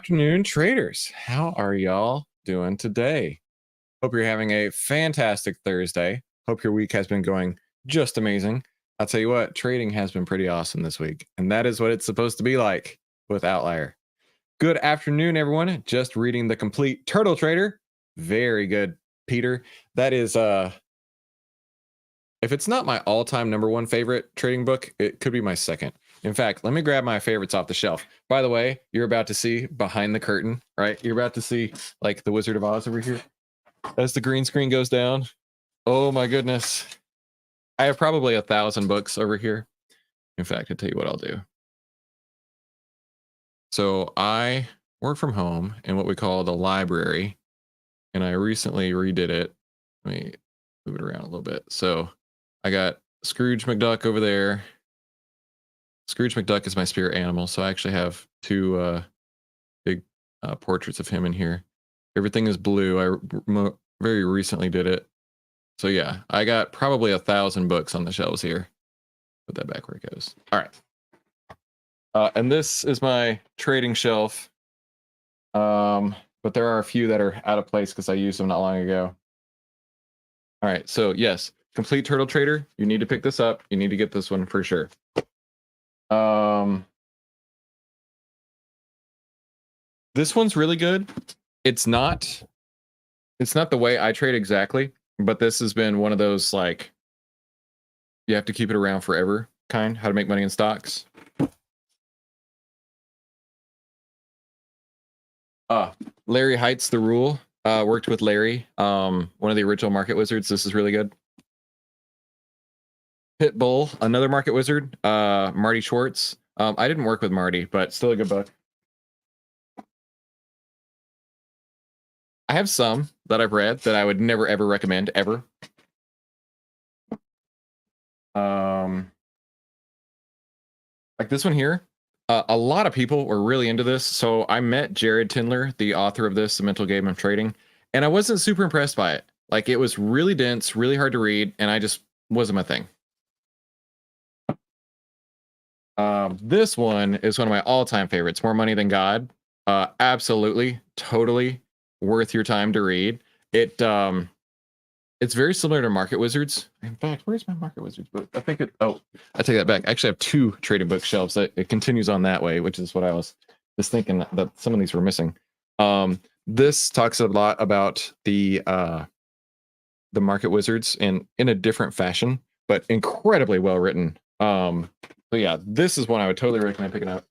afternoon, traders. How are y'all doing today? Hope you're having a fantastic Thursday. Hope your week has been going just amazing. I'll tell you what, trading has been pretty awesome this week, and that is what it's supposed to be like with OVTLYR. Good afternoon, everyone. Just reading the complete Turtle Trader. Very good, Peter. That is if it's not my all-time #1 favorite trading book, it could be my second. In fact, let me grab my favorites off the shelf. By the way, you're about to see behind the curtain, right? You're about to see like the Wizard of Oz over here as the green screen goes down. Oh my goodness. I have probably 1,000 books over here. In fact, I'll tell you what I'll do. So I work from home in what we call the library, and I recently redid it. Let me move it around a little bit. So I got Scrooge McDuck over there. Scrooge McDuck is my spirit animal, so I actually have two big portraits of him in here. Everything is blue. I very recently did it. So yeah, I got probably 1,000 books on the shelves here. Put that back where it goes. All right. And this is my trading shelf. But there are a few that are out of place because I used them not long ago. All right, so yes, complete Turtle Trader. You need to pick this up. You need to get this one for sure. This one's really good. It's not the way I trade exactly, but this has been one of those like you have to keep it around forever kind, how to make money in stocks. Larry Heights the Rule. Worked with Larry, one of the original market wizards. This is really good. Pitbull, another market wizard. Marty Schwartz. I didn't work with Marty, but still a good book. I have some that I've read that I would never ever recommend ever. Like this one here. A lot of people were really into this. So I met Jared Tindler, the author of this, The Mental Game of Trading, and I wasn't super impressed by it. Like it was really dense, really hard to read, and I just wasn't my thing. This one is one of my all-time favorites, More Money Than God. Absolutely, totally worth your time to read. It's very similar to Market Wizards. In fact, where's my Market Wizards book? I think I take that back. I actually have 2 trading bookshelves. It continues on that way, which is what I was just thinking that some of these were missing. This talks a lot about the Market Wizards in a different fashion, but incredibly well written. So yeah, this is one I would totally recommend picking up.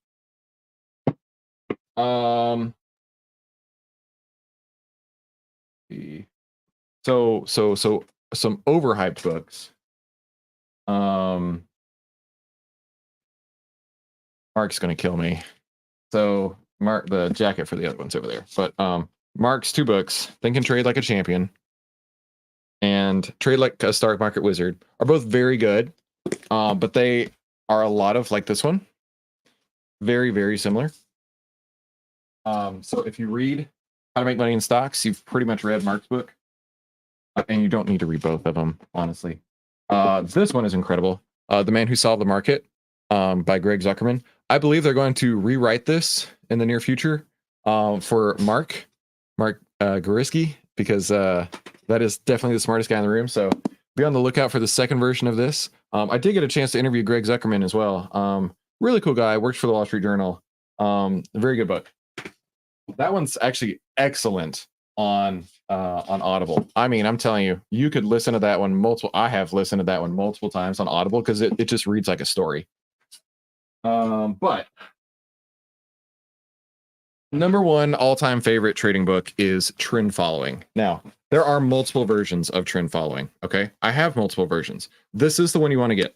So some overhyped books. Mark's gonna kill me. So Mark, the jacket for the other one's over there. But Mark's 2 books, Think and Trade Like a Champion and Trade Like a Stock Market Wizard, are both very good. But they are a lot of like this one. Very, very similar. So if you read How to Make Money in Stocks, you've pretty much read Mark's book. And you don't need to read both of them, honestly. This one is incredible. The Man Who Solved the Market by Greg Zuckerman. I believe they're going to rewrite this in the near future for Mark Gariski, because that is definitely the smartest guy in the room. So be on the lookout for the second version of this. I did get a chance to interview Greg Zuckerman as well. Really cool guy, works for the Wall Street Journal. Very good book. That one's actually excellent on Audible. I mean, I'm telling you, you could listen to that one I have listened to that one multiple times on Audible because it just reads like a story. But #1 all-time favorite trading book is Trend Following. Now, there are multiple versions of Trend Following, okay? I have multiple versions. This is the one you want to get.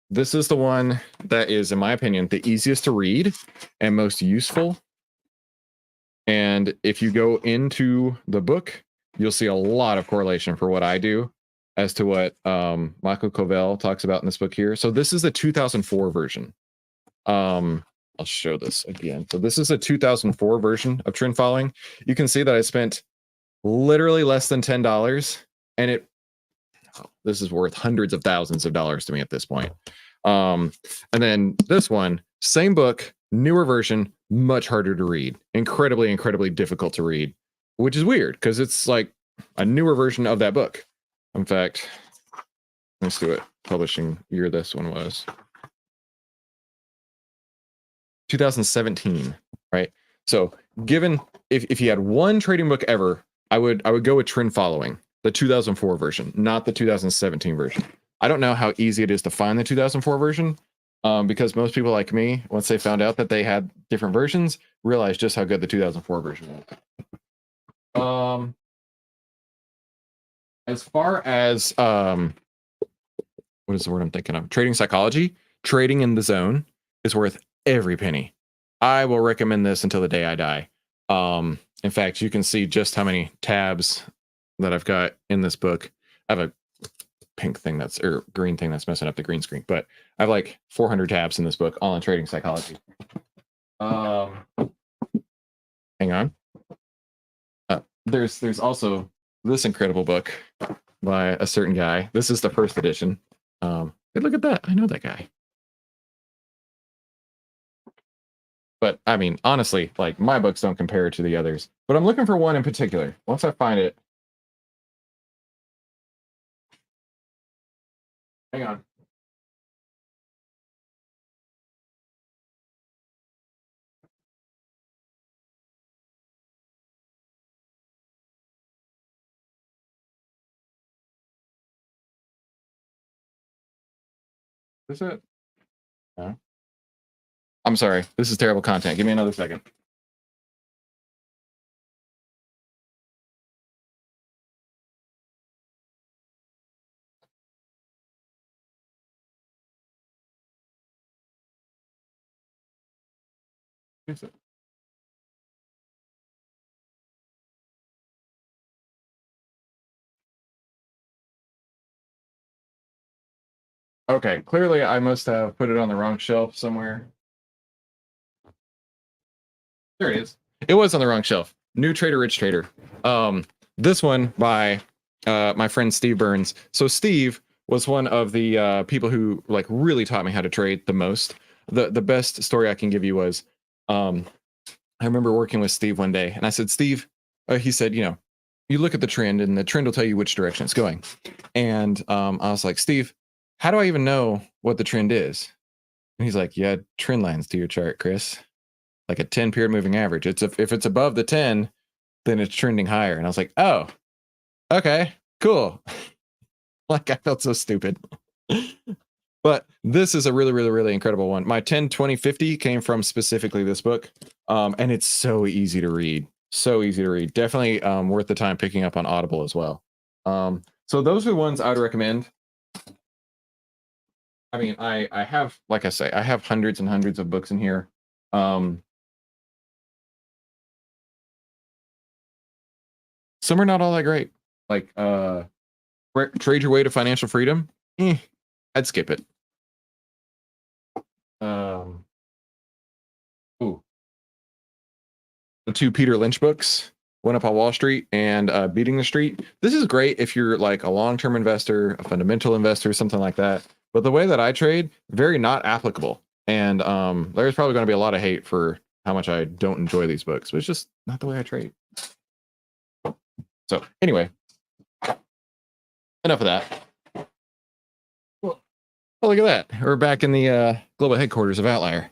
This is the one that is, in my opinion, the easiest to read and most useful. And if you go into the book, you'll see a lot of correlation for what I do as to what Michael Covell talks about in this book here. So this is the 2004 version. I'll show this again. So this is a 2004 version of Trend Following. You can see that I spent literally less than $10, and this is worth hundreds of thousands of dollars to me at this point. And then this one, same book, newer version, much harder to read, incredibly difficult to read, which is weird because it's like a newer version of that book. In fact, let's do it. Publishing year this one was 2017, right? So given if you had one trading book ever, I would go with Trend Following, the 2004 version, not the 2017 version. I don't know how easy it is to find the 2004 version, because most people like me, once they found out that they had different versions, realized just how good the 2004 version was. As far as what is the word I'm thinking of? Trading Psychology, Trading in the Zone is worth every penny. I will recommend this until the day I die. In fact, you can see just how many tabs that I've got in this book. I have a pink thing or green thing that's messing up the green screen, but I have like 400 tabs in this book, all on trading psychology. Hang on. There's also this incredible book by a certain guy. This is the first edition. Hey, look at that. I know that guy. But I mean, honestly, like my books don't compare to the others. But I'm looking for one in particular. Once I find it. Hang on. Is it? No. I'm sorry. This is terrible content. Give me another second. Is it? Okay, clearly I must have put it on the wrong shelf somewhere. There it is. It was on the wrong shelf. New Trader, Rich Trader. This one by my friend Steve Burns. So Steve was one of the people who like really taught me how to trade the most. The best story I can give you was I remember working with Steve one day, and I said, Steve, he said, you look at the trend, and the trend will tell you which direction it's going. And I was like, Steve, how do I even know what the trend is? And he's like, yeah, trend lines to your chart, Chris. Like a 10 period moving average. If it's above the 10, then it's trending higher. And I was like, oh, okay, cool. Like I felt so stupid. But this is a really incredible one. My 10, 20, 50 came from specifically this book. And it's so easy to read. So easy to read. Definitely worth the time picking up on Audible as well. So those are the ones I would recommend. I mean, I have, like I say, I have hundreds and hundreds of books in here. Some are not all that great. Like Trade Your Way to Financial Freedom. I'd skip it. Ooh. The two Peter Lynch books, One Up on Wall Street and Beating the Street. This is great if you're like a long-term investor, a fundamental investor, something like that. But the way that I trade, very not applicable. And there's probably going to be a lot of hate for how much I don't enjoy these books, but it's just not the way I trade. So anyway, enough of that. Well, look at that. We're back in the global headquarters of OVTLYR.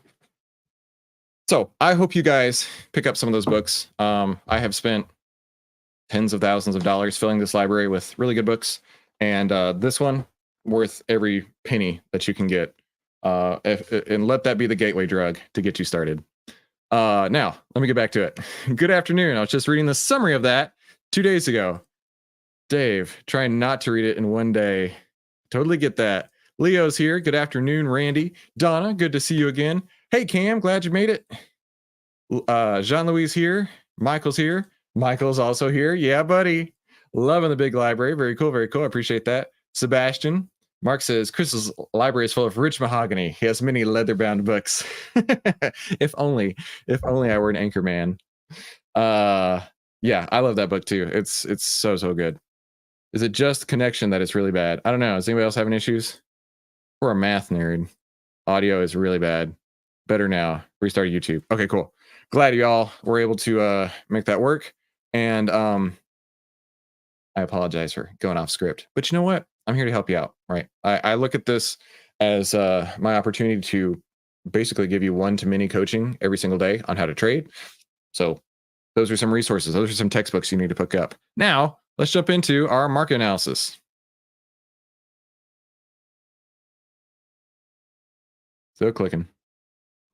So I hope you guys pick up some of those books. I have spent tens of thousands of dollars filling this library with really good books. And this one, worth every penny that you can get. And let that be the gateway drug to get you started. Now, let me get back to it. Good afternoon. I was just reading the summary of that 2 days ago. Dave, trying not to read it in one day. Totally get that. Leo's here. Good afternoon, Randy. Donna, good to see you again. Hey, Cam, glad you made it. Jean-Louis here. Michael's here. Michael's also here. Yeah, buddy. Loving the big library. Very cool. Very cool. I appreciate that. Sebastian. Mark says, Chris's library is full of rich mahogany. He has many leather-bound books. If only I were an anchor man. Yeah, I love that book too. It's so good. Is it just connection that it's really bad? I don't know. Is anybody else having issues? For a math nerd, audio is really bad. Better now. Restart YouTube. Okay, cool. Glad y'all were able to make that work. And I apologize for going off script. But you know what? I'm here to help you out, right? I look at this as my opportunity to basically give you one-to-many coaching every single day on how to trade. So those are some resources. Those are some textbooks you need to pick up. Now, let's jump into our market analysis. Still clicking.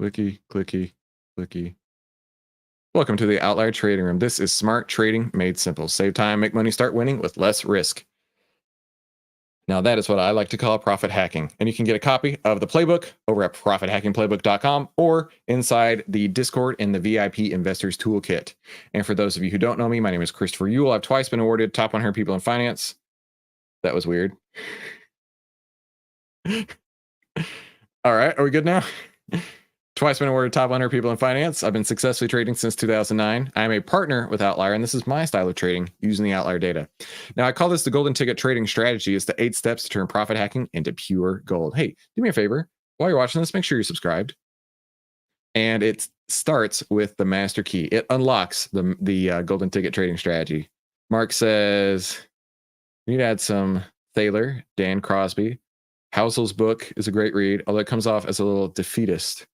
Clicky, clicky, clicky. Welcome to the Outlier Trading Room. This is smart trading made simple. Save time, make money, start winning with less risk. Now, that is what I like to call profit hacking. And you can get a copy of the playbook over at profithackingplaybook.com or inside the Discord in the VIP Investors Toolkit. And for those of you who don't know me, my name is Christopher Ewell. I've twice been awarded Top 100 People in Finance. That was weird. All right, are we good now? Twice been awarded Top 100 People in Finance. I've been successfully trading since 2009. I'm a partner with OVTLYR, and this is my style of trading using the OVTLYR data. Now, I call this the golden ticket trading strategy. It's the 8 steps to turn profit hacking into pure gold. Hey, do me a favor. While you're watching this, make sure you're subscribed. And it starts with the master key. It unlocks the golden ticket trading strategy. Mark says, you need to add some Thaler, Dan Crosby. Housel's book is a great read, although it comes off as a little defeatist.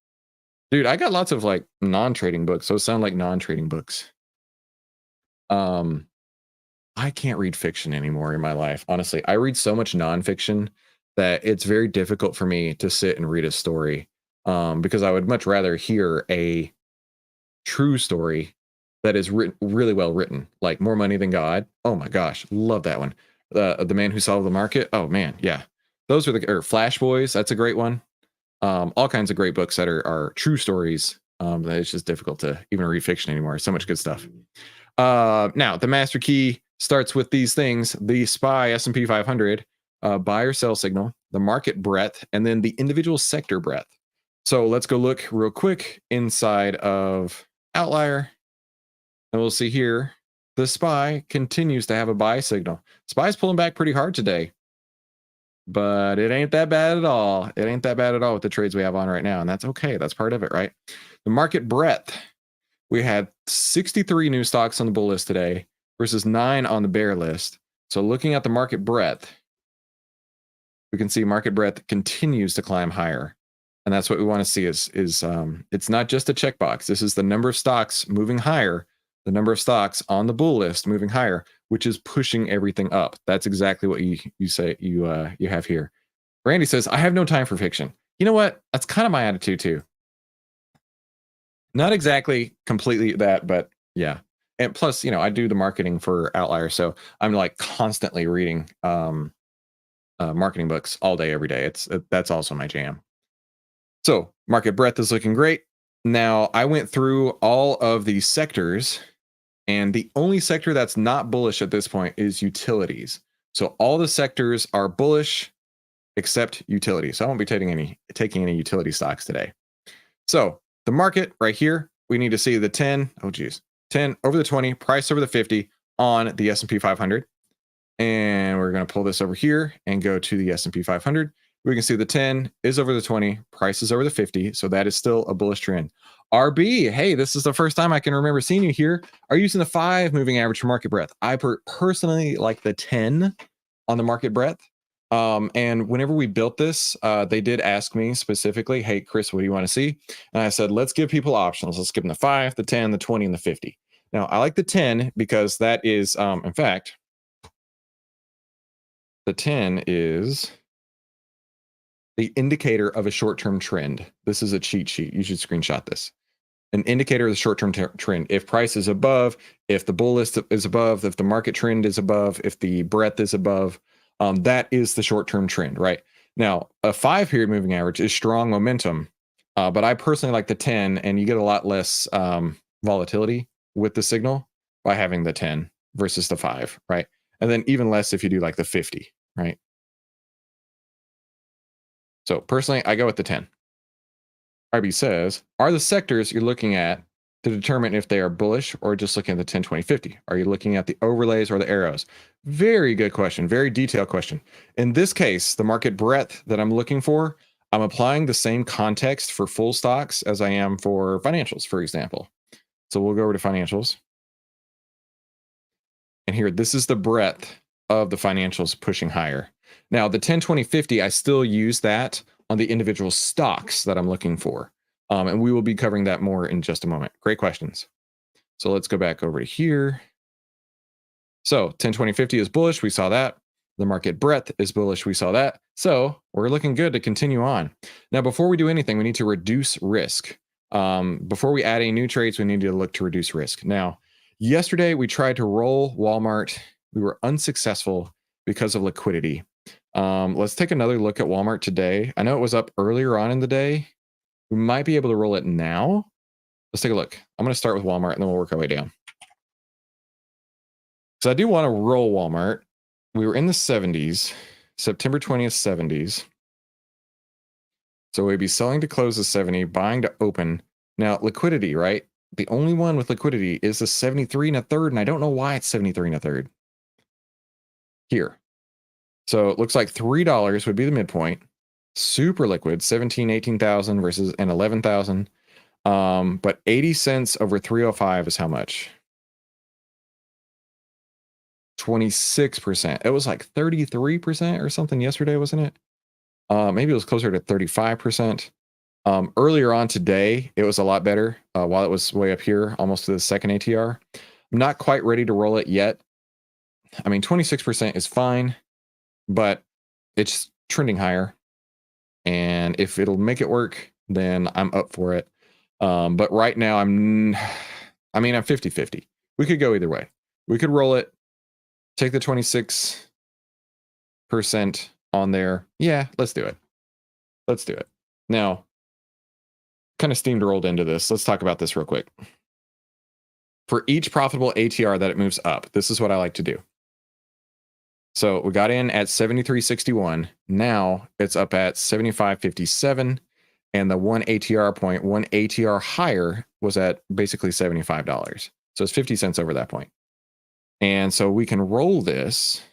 Dude, I got lots of like non-trading books. Those sound like non-trading books. I can't read fiction anymore in my life. Honestly, I read so much nonfiction that it's very difficult for me to sit and read a story. Because I would much rather hear a true story that is really well written, like More Money Than God. Oh my gosh, love that one. The Man Who Solved the Market. Oh man, yeah. Those are or Flash Boys. That's a great one. All kinds of great books that are true stories. That it's just difficult to even read fiction anymore. So much good stuff. Now, the master key starts with these things: the SPY S&P 500, buy or sell signal, the market breadth, and then the individual sector breadth. So let's go look real quick inside of OVTLYR, and we'll see here the SPY continues to have a buy signal. SPY's pulling back pretty hard today, but it ain't that bad at all. It ain't that bad at all with the trades we have on right now, and that's okay. That's part of it, right? The market breadth. We had 63 new stocks on the bull list today versus 9 on the bear list. So looking at the market breadth, we can see market breadth continues to climb higher. And that's what we want to see is it's not just a checkbox. This is the number of stocks moving higher, the number of stocks on the bull list moving higher, which is pushing everything up. That's exactly what you say you have here. Randy says, I have no time for fiction. You know what? That's kind of my attitude too. Not exactly completely that, but yeah. And plus, you know, I do the marketing for OVTLYR, so I'm like constantly reading marketing books all day, every day. That's also my jam. So market breadth is looking great. Now I went through all of these sectors, and the only sector that's not bullish at this point is utilities. So all the sectors are bullish except utilities. So I won't be taking any utility stocks today. So the market right here, we need to see the 10, 10 over the 20, price over the 50 on the S&P 500. And we're going to pull this over here and go to the S&P 500. We can see the 10 is over the 20, price is over the 50. So that is still a bullish trend. RB, hey, this is the first time I can remember seeing you here. Are you using the 5 moving average for market breadth? I personally like the 10 on the market breadth. And whenever we built this, they did ask me specifically, hey, Chris, what do you want to see? And I said, let's give people options. Let's give them the 5, the 10, the 20, and the 50. Now, I like the 10 because that is, in fact, the 10 is the indicator of a short-term trend. This is a cheat sheet. You should screenshot this. An indicator of the short-term trend. If price is above, if the bull list is above, if the market trend is above, if the breadth is above, that is the short-term trend, right? Now, a 5-period moving average is strong momentum, but I personally like the 10, and you get a lot less volatility with the signal by having the 10 versus the 5, right? And then even less if you do like the 50, right? So personally, I go with the 10. RB says, are the sectors you're looking at to determine if they are bullish or just looking at the 10, 20, 50. Are you looking at the overlays or the arrows? Very good question. Very detailed question. In this case, the market breadth that I'm looking for, I'm applying the same context for full stocks as I am for financials, for example. So we'll go over to financials. And here, this is the breadth of the financials pushing higher. Now, the 10, 20, 50, I still use that on the individual stocks that I'm looking for. And we will be covering that more in just a moment. Great questions. So let's go back over to here. So 10, 20, 50 is bullish. We saw that. The market breadth is bullish. We saw that. So we're looking good to continue on. Now, before we do anything, we need to reduce risk. Before we add any new trades, we need to look to reduce risk. Now, yesterday, we tried to roll Walmart. We were unsuccessful because of liquidity. Let's take another look at Walmart today. I know it was up earlier on in the day. We might be able to roll it now. Let's take a look. I'm going to start with Walmart, and then we'll work our way down. So I do want to roll Walmart. We were in the 70s, September 20th, 70s. So we'd be selling to close the 70, buying to open. Now, liquidity, right? The only one with liquidity is the 73 1/3, and I don't know why it's 73 1/3. Here. So it looks like $3 would be the midpoint. Super liquid, 17, 18,000 versus an 11,000. But 80 cents over 305 is how much? 26%. It was like 33% or something yesterday, wasn't it? Maybe it was closer to 35%. Earlier on today, it was a lot better while it was way up here, almost to the second ATR. I'm not quite ready to roll it yet. I mean, 26% is fine, but it's trending higher. And if it'll make it work, then I'm up for it. But right now, I'm 50-50. We could go either way. We could roll it, take the 26% on there. Yeah, let's do it. Let's do it. Now, kind of steamrolled into this. Let's talk about this real quick. For each profitable ATR that it moves up, this is what I like to do. So we got in at 73.61. Now it's up at 75.57. And the one ATR point, one ATR higher was at basically $75. So it's 50 cents over that point. And so we can roll this.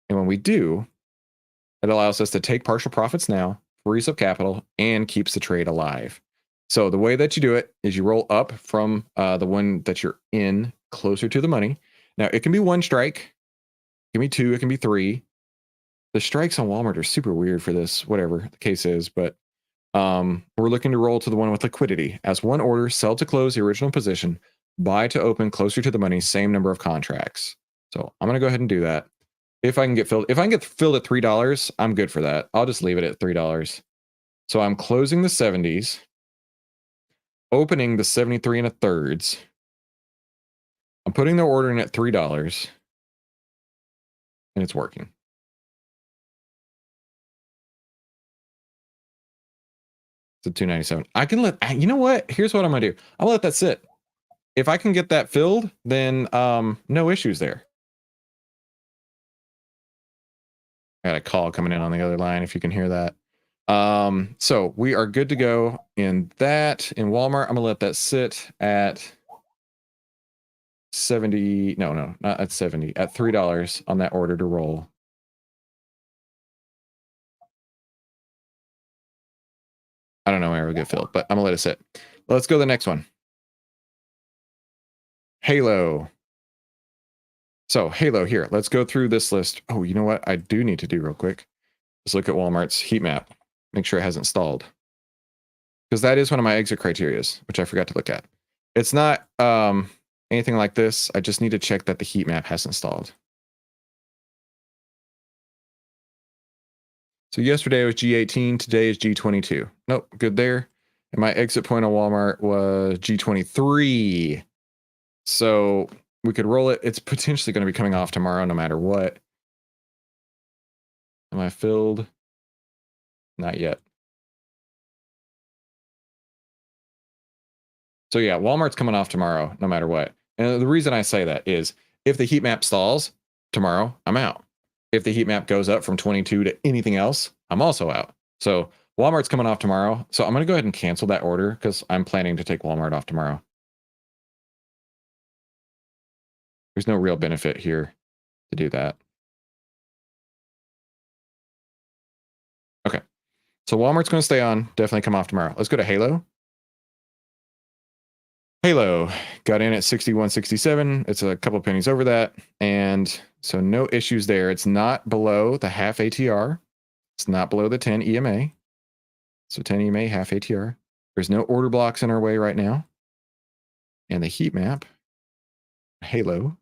And when we do, it allows us to take partial profits now, frees up capital, and keeps the trade alive. So the way that you do it is you roll up from the one that you're in closer to the money. Now, it can be one strike. It can be two. It can be three. The strikes on Walmart are super weird for this, whatever the case is. But we're looking to roll to the one with liquidity. As one order, sell to close the original position, buy to open closer to the money, same number of contracts. So I'm going to go ahead and do that. If I can get filled, at $3, I'm good for that. I'll just leave it at $3. So I'm closing the 70s, opening the 73 1/3. I'm putting the order in at $3, and it's working. It's a 297. I can you know what? Here's what I'm gonna do. I'm gonna let that sit. If I can get that filled, then no issues there. I got a call coming in on the other line, if you can hear that. So we are good to go in that. In Walmart, I'm gonna let that sit at 70. No, not at 70. At $3 on that order to roll. I don't know where it'll get filled, but I'm gonna let it sit. Let's go to the next one. Halo. So Halo here. Let's go through this list. Oh, you know what I do need to do real quick? Let's look at Walmart's heat map. Make sure it hasn't stalled. Because that is one of my exit criterias, which I forgot to look at. It's not anything like this. I just need to check that the heat map hasn't stalled. So yesterday was G18, today is G22. Nope, good there. And my exit point on Walmart was G23. So we could roll it. It's potentially going to be coming off tomorrow no matter what. Am I filled? Not yet. So yeah, Walmart's coming off tomorrow no matter what. And the reason I say that is if the heat map stalls tomorrow, I'm out. If the heat map goes up from 22 to anything else, I'm also out. So Walmart's coming off tomorrow, so I'm going to go ahead and cancel that order because I'm planning to take Walmart off tomorrow. There's no real benefit here to do that. Okay. So Walmart's going to stay on, definitely come off tomorrow. Let's go to Halo. Halo got in at 61.67. It's a couple pennies over that. And so no issues there. It's not below the half ATR. It's not below the 10 EMA. So 10 EMA, half ATR. There's no order blocks in our way right now. And the heat map, Halo.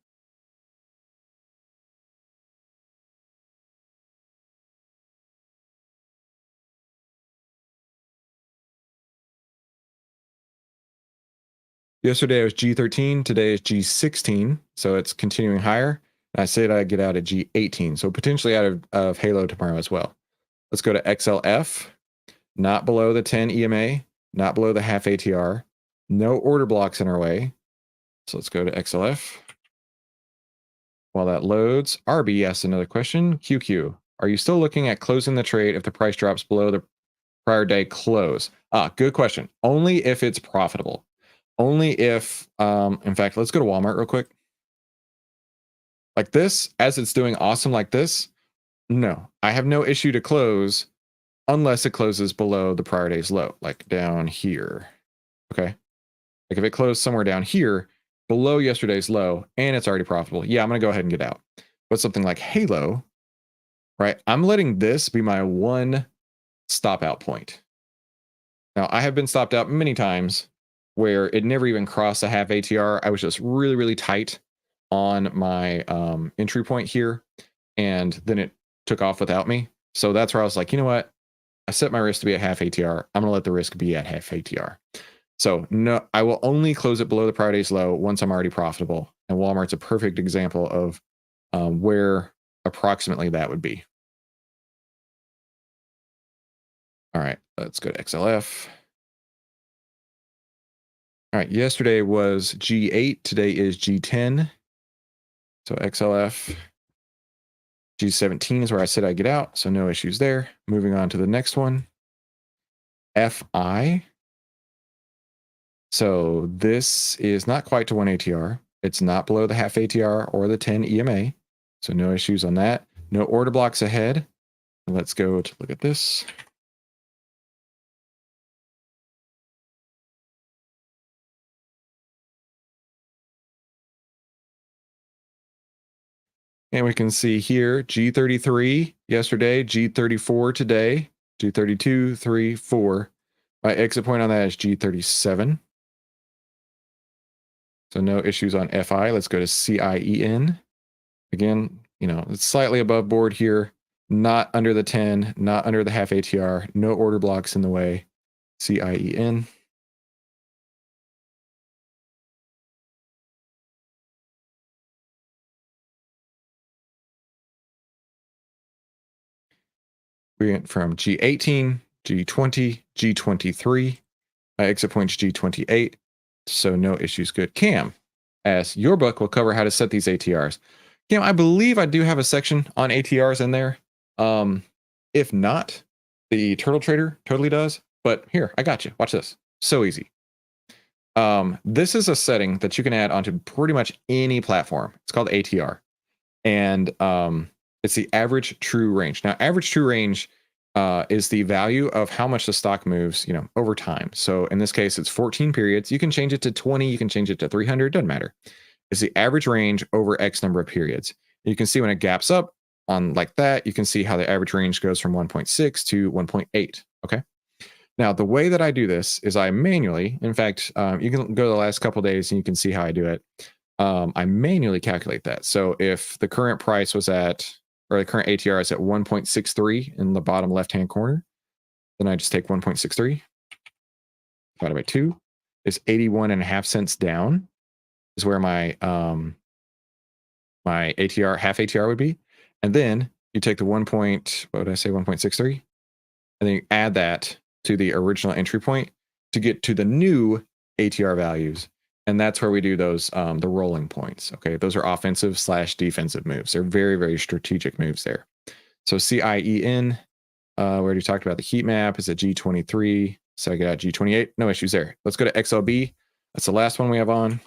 Yesterday it was G13. Today is G16. So it's continuing higher. I said I'd get out at G18. So potentially out of Halo tomorrow as well. Let's go to XLF. Not below the 10 EMA. Not below the half ATR. No order blocks in our way. So let's go to XLF. While that loads, RB asks another question. QQ, are you still looking at closing the trade if the price drops below the prior day close? Good question. Only if it's profitable. Only if, in fact, let's go to Walmart real quick. Like this, as it's doing awesome like this, no, I have no issue to close unless it closes below the prior day's low, like down here. Okay. Like if it closed somewhere down here, below yesterday's low, and it's already profitable, yeah, I'm going to go ahead and get out. But something like Halo, right? I'm letting this be my one stop out point. Now, I have been stopped out many times where it never even crossed a half ATR. I was just really, really tight on my entry point here, and then it took off without me. So that's where I was like, you know what? I set my risk to be at half ATR. I'm going to let the risk be at half ATR. So no, I will only close it below the prior day's low once I'm already profitable. And Walmart's a perfect example of where approximately that would be. All right, let's go to XLF. All right, yesterday was G8. Today is G10. So XLF. G17 is where I said I'd get out. So no issues there. Moving on to the next one. FI. So this is not quite to 1 ATR. It's not below the half ATR or the 10 EMA. So no issues on that. No order blocks ahead. Let's go to look at this. And we can see here G33 yesterday, G34 today, G32, 3, 4. My exit point on that is G37. So no issues on FI. Let's go to CIEN. Again, you know, it's slightly above board here, not under the 10, not under the half ATR, no order blocks in the way. CIEN. We went from G18, G20, G23. My exit point is G28. So no issues. Good. Cam, as your book will cover how to set these ATRs. Cam, I believe I do have a section on ATRs in there. If not, the Turtle Trader totally does. But here, I got you. Watch this. So easy. This is a setting that you can add onto pretty much any platform. It's called ATR. And it's the average true range. Now, average true range is the value of how much the stock moves, you know, over time. So in this case, it's 14 periods. You can change it to 20. You can change it to 300. Doesn't matter. It's the average range over X number of periods. You can see when it gaps up on like that, you can see how the average range goes from 1.6 to 1.8. Okay. Now, the way that I do this is I manually, in fact, you can go to the last couple of days and you can see how I do it. I manually calculate that. So if the current price was at, or the current ATR is at 1.63 in the bottom left-hand corner, then I just take 1.63 divided by 2 is 81.5 cents down is where my my ATR, half ATR would be. And then you take the 1.63, and then you add that to the original entry point to get to the new ATR values. And that's where we do those, the rolling points. Okay, those are offensive / defensive moves. They're very, very strategic moves there. So CIEN, We already talked about the heat map. It's at G23. So I get out G28. No issues there. Let's go to XLB. That's the last one we have on.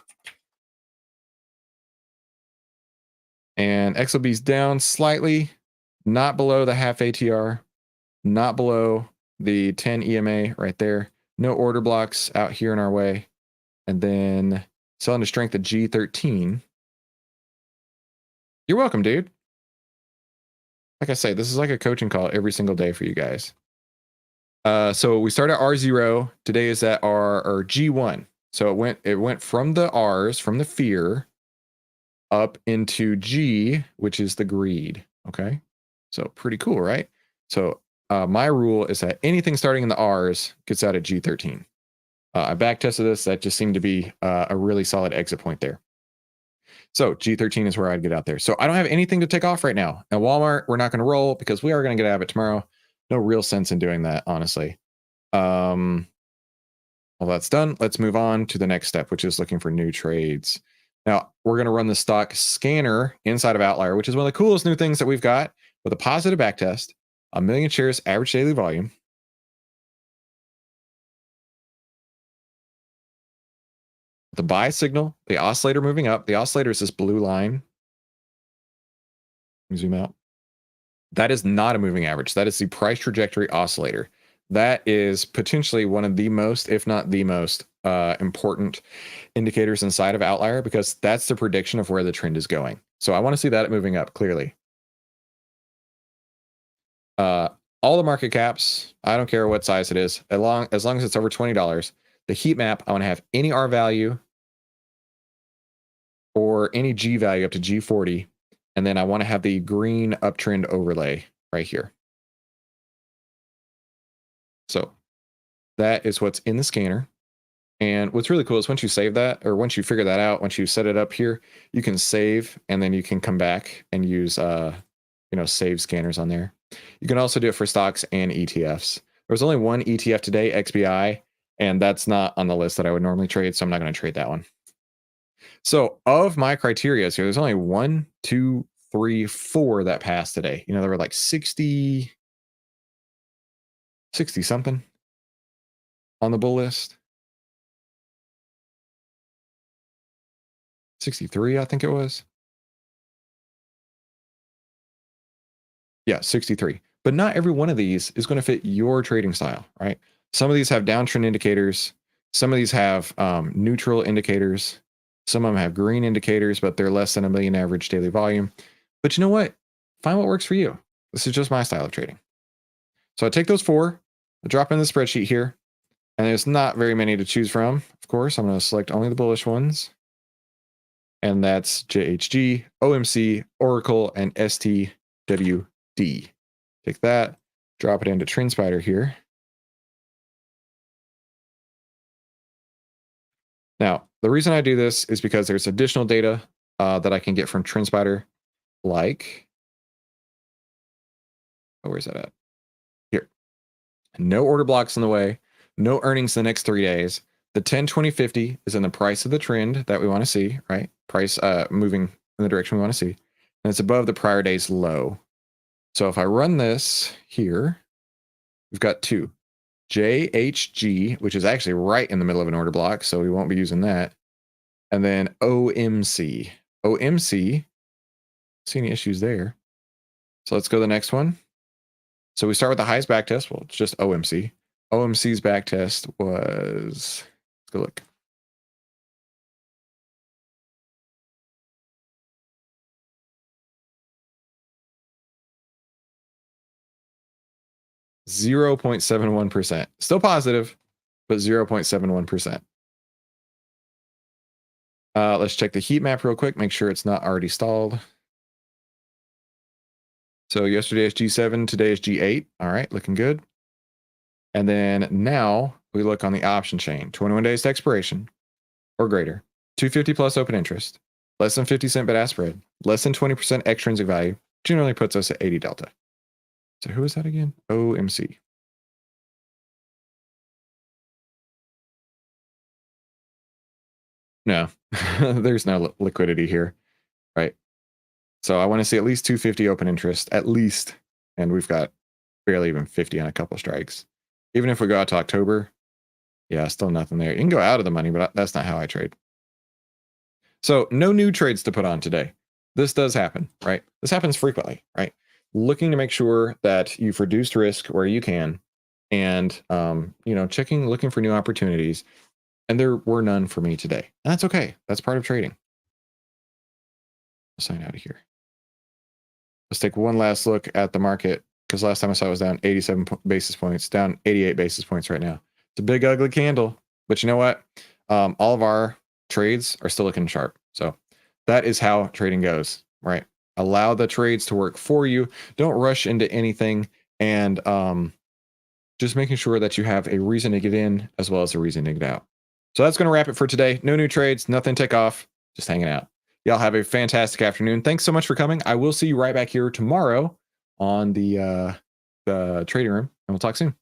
And XLB's down slightly, not below the half ATR, not below the 10 EMA right there. No order blocks out here in our way. And then selling to strength at G13. You're welcome, dude. Like I say, this is like a coaching call every single day for you guys. So we start at R0. Today is at our G1. So it went from the R's, from the fear, up into G, which is the greed. Okay. So pretty cool, right? So my rule is that anything starting in the R's gets out at G13. I back tested this. That just seemed to be a really solid exit point there. So G13 is where I'd get out there. So I don't have anything to take off right now. At Walmart, we're not going to roll because we are going to get out of it tomorrow. No real sense in doing that, honestly. Well, that's done. Let's move on to the next step, which is looking for new trades. Now, we're going to run the stock scanner inside of OVTLYR, which is one of the coolest new things that we've got with a positive backtest, 1 million shares average daily volume. The buy signal, the oscillator moving up. The oscillator is this blue line. Zoom out. That is not a moving average. That is the price trajectory oscillator. That is potentially one of the most, if not the most, important indicators inside of OVTLYR, because that's the prediction of where the trend is going. So I want to see that moving up clearly. All the market caps, I don't care what size it is, as long as it's over $20. The heat map, I want to have any R value or any G value up to G40. And then I want to have the green uptrend overlay right here. So that is what's in the scanner. And what's really cool is once you save that, or once you figure that out, once you set it up here, you can save, and then you can come back and use, save scanners on there. You can also do it for stocks and ETFs. There was only one ETF today, XBI, and that's not on the list that I would normally trade, so I'm not going to trade that one. So of my criteria here, there's only 1, 2, 3, 4 that passed today. There were like 60 something on the bull list. 63, I think it was. Yeah, 63. But not every one of these is going to fit your trading style, right? Some of these have downtrend indicators. Some of these have neutral indicators. Some of them have green indicators, but they're less than 1 million average daily volume. But you know what? Find what works for you. This is just my style of trading. So I take those 4, I drop in the spreadsheet here, and there's not very many to choose from. Of course, I'm going to select only the bullish ones. And that's JHG, OMC, Oracle, and STWD. Take that, drop it into TrendSpider here. Now, the reason I do this is because there's additional data that I can get from TrendSpider, like, where's that at? Here. No order blocks in the way, no earnings the next 3 days. The 10, 20, 50 is in the price of the trend that we want to see, right? Price moving in the direction we want to see. And it's above the prior day's low. So if I run this here, we've got 2. JHG, which is actually right in the middle of an order block, so we won't be using that. And then OMC. OMC, see any issues there? So let's go to the next one. So we start with the highest back test. Well, it's just OMC. OMC's back test was, let's go look. %0.71%. Still positive, but 0.71%. Let's check the heat map real quick, make sure it's not already stalled. So yesterday is G7, today is G8. All right, looking good. And then now we look on the option chain, 21 days to expiration or greater, 250 plus open interest, less than 50 cent bid-ask spread, less than 20% extrinsic value, generally puts us at 80 delta. So who is that again? OMC. No, there's no liquidity here, right? So I want to see at least 250 open interest, at least, and we've got barely even 50 on a couple of strikes. Even if we go out to October, yeah, still nothing there. You can go out of the money, but that's not how I trade. So no new trades to put on today. This does happen, right? This happens frequently, right? Looking to make sure that you've reduced risk where you can, and looking for new opportunities. And there were none for me today. And that's okay. That's part of trading. I'll sign out of here. Let's take one last look at the market, because last time I saw it was down 87 basis points, down 88 basis points right now. It's a big, ugly candle. But you know what? All of our trades are still looking sharp. So that is how trading goes, right? Allow the trades to work for you. Don't rush into anything. And just making sure that you have a reason to get in as well as a reason to get out. So that's going to wrap it for today. No new trades, nothing to take off, just hanging out. Y'all have a fantastic afternoon. Thanks so much for coming. I will see you right back here tomorrow on the trading room, and we'll talk soon.